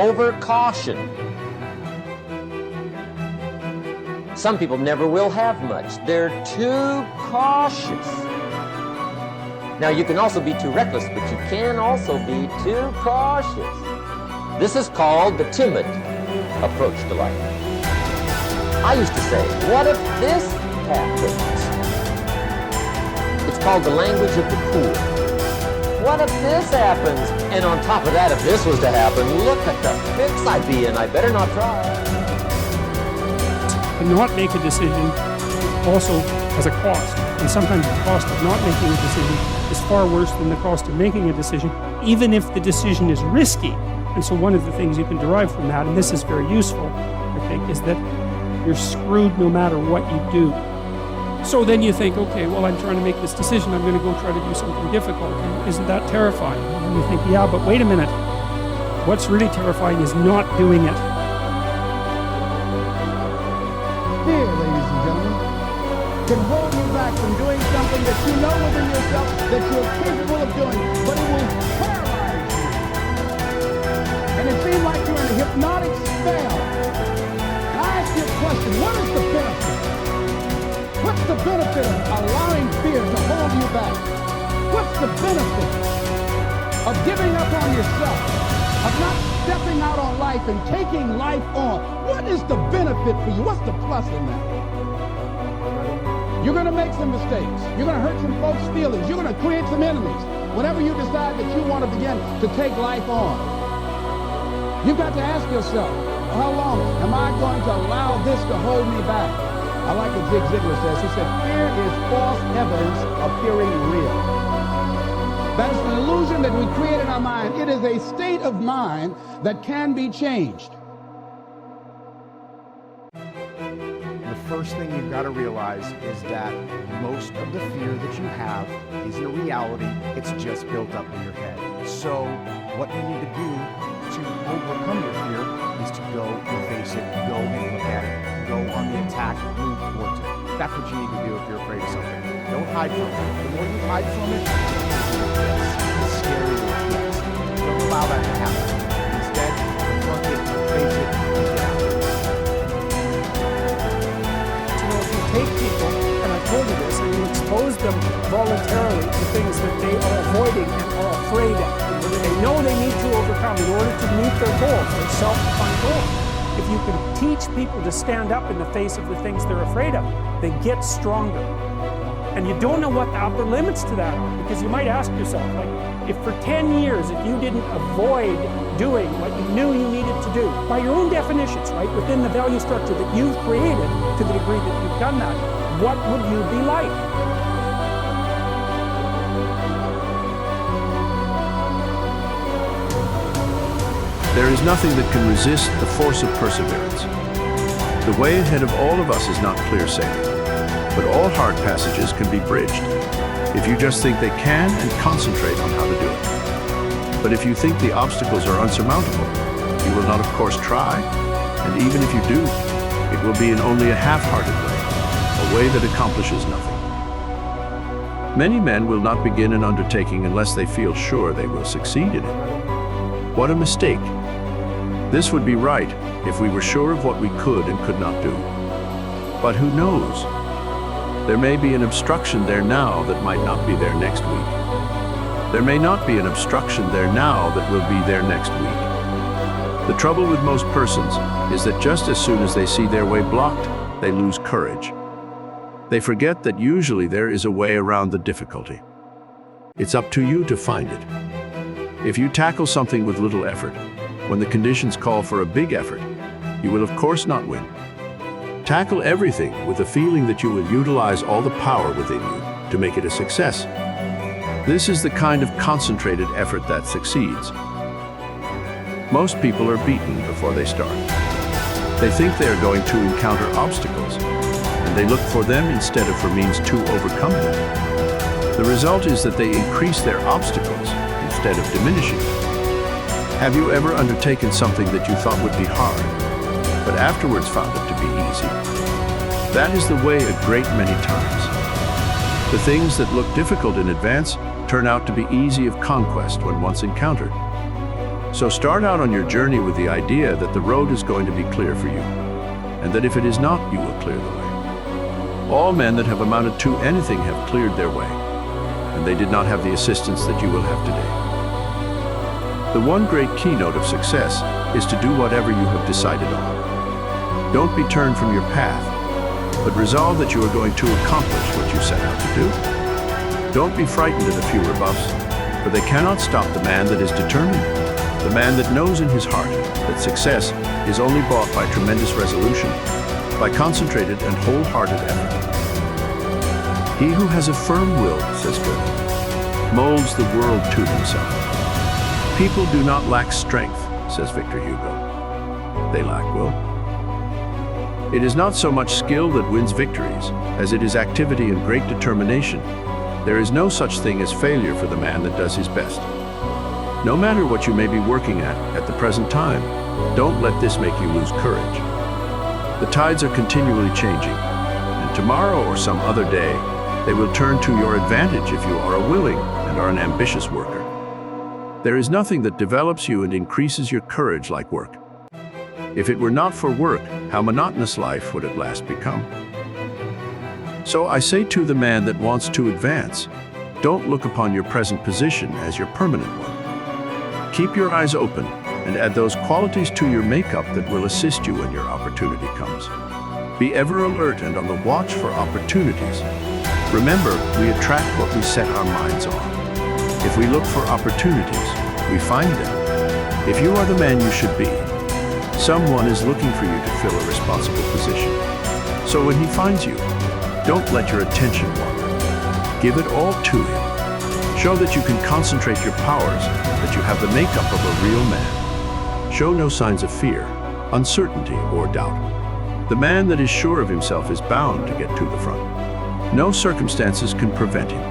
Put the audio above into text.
over-caution. Some people never will have much. They're too cautious. Now, you can also be too reckless, but you can also be too cautious. This is called the timid approach to life. I used to say, what if this happens? It's called the language of the poor. What if this happens? And on top of that, if this was to happen, look at the fix I'd be in. I better not try. To not make a decision also has a cost. And sometimes the cost of not making a decision is far worse than the cost of making a decision, even if the decision is risky. And so one of the things you can derive from that, and this is very useful, I think, is that you're screwed no matter what you do. So then you think, okay, well, I'm trying to make this decision. I'm going to go try to do something difficult. Isn't that terrifying? And you think, yeah, but wait a minute. What's really terrifying is not doing it. Fear, ladies and gentlemen, can hold you back from doing something that you know within yourself that you're capable of doing, but it will paralyze you. And it seems like you're in a hypnotic spell. I ask you a question, what is the benefit? What's the benefit of allowing fear to hold you back? What's the benefit of giving up on yourself, of not stepping out on life and taking life on? What is the benefit for you? What's the plus in that? You're going to make some mistakes. You're going to hurt some folks' feelings. You're going to create some enemies whenever you decide that you want to begin to take life on. You've got to ask yourself, how long am I going to allow this to hold me back? I like what Zig Ziglar says. He said, fear is false evidence appearing real. That is an illusion that we create in our mind. It is a state of mind that can be changed. The first thing you've got to realize is that most of the fear that you have isn't a reality. It's just built up in your head. So what you need to do to overcome your fear is to go and face it, go and look at it, go on the attack, move towards it. That's what you need to do if you're afraid of something. Don't hide from it. The more you hide from it, the scarier it gets. Don't allow that to happen. Instead, confront it, face it, and get out. You know, if you take people, and I told you this, and you expose them voluntarily to things that they are avoiding and are afraid of, and that they know they need to overcome in order to meet their goals, their self-defined goals. If you can teach people to stand up in the face of the things they're afraid of, they get stronger. And you don't know what the upper limits to that are, because you might ask yourself, like, if for 10 years, if you didn't avoid doing what you knew you needed to do, by your own definitions, right, within the value structure that you've created, to the degree that you've done that, what would you be like? There is nothing that can resist the force of perseverance. The way ahead of all of us is not clear sailing, but all hard passages can be bridged if you just think they can and concentrate on how to do it. But if you think the obstacles are unsurmountable, you will not, of course, try, and even if you do, it will be in only a half-hearted way, a way that accomplishes nothing. Many men will not begin an undertaking unless they feel sure they will succeed in it. What a mistake! This would be right if we were sure of what we could and could not do. But who knows? There may be an obstruction there now that might not be there next week. There may not be an obstruction there now that will be there next week. The trouble with most persons is that just as soon as they see their way blocked, they lose courage. They forget that usually there is a way around the difficulty. It's up to you to find it. If you tackle something with little effort, when the conditions call for a big effort, you will of course not win. Tackle everything with the feeling that you will utilize all the power within you to make it a success. This is the kind of concentrated effort that succeeds. Most people are beaten before they start. They think they are going to encounter obstacles, and they look for them instead of for means to overcome them. The result is that they increase their obstacles instead of diminishing them. Have you ever undertaken something that you thought would be hard, but afterwards found it to be easy? That is the way a great many times. The things that look difficult in advance turn out to be easy of conquest when once encountered. So start out on your journey with the idea that the road is going to be clear for you, and that if it is not, you will clear the way. All men that have amounted to anything have cleared their way, and they did not have the assistance that you will have today. The one great keynote of success is to do whatever you have decided on. Don't be turned from your path, but resolve that you are going to accomplish what you set out to do. Don't be frightened of the few rebuffs, for they cannot stop the man that is determined, the man that knows in his heart that success is only bought by tremendous resolution, by concentrated and wholehearted effort. He who has a firm will, says Willink, molds the world to himself. People do not lack strength, says Victor Hugo. They lack will. It is not so much skill that wins victories, as it is activity and great determination. There is no such thing as failure for the man that does his best. No matter what you may be working at the present time, don't let this make you lose courage. The tides are continually changing, and tomorrow or some other day, they will turn to your advantage if you are a willing and are an ambitious worker. There is nothing that develops you and increases your courage like work. If it were not for work, how monotonous life would at last become? So I say to the man that wants to advance, don't look upon your present position as your permanent one. Keep your eyes open and add those qualities to your makeup that will assist you when your opportunity comes. Be ever alert and on the watch for opportunities. Remember, we attract what we set our minds on. If we look for opportunities, we find them. If you are the man you should be, someone is looking for you to fill a responsible position. So when he finds you, don't let your attention wander. Give it all to him. Show that you can concentrate your powers, that you have the makeup of a real man. Show no signs of fear, uncertainty, or doubt. The man that is sure of himself is bound to get to the front. No circumstances can prevent him.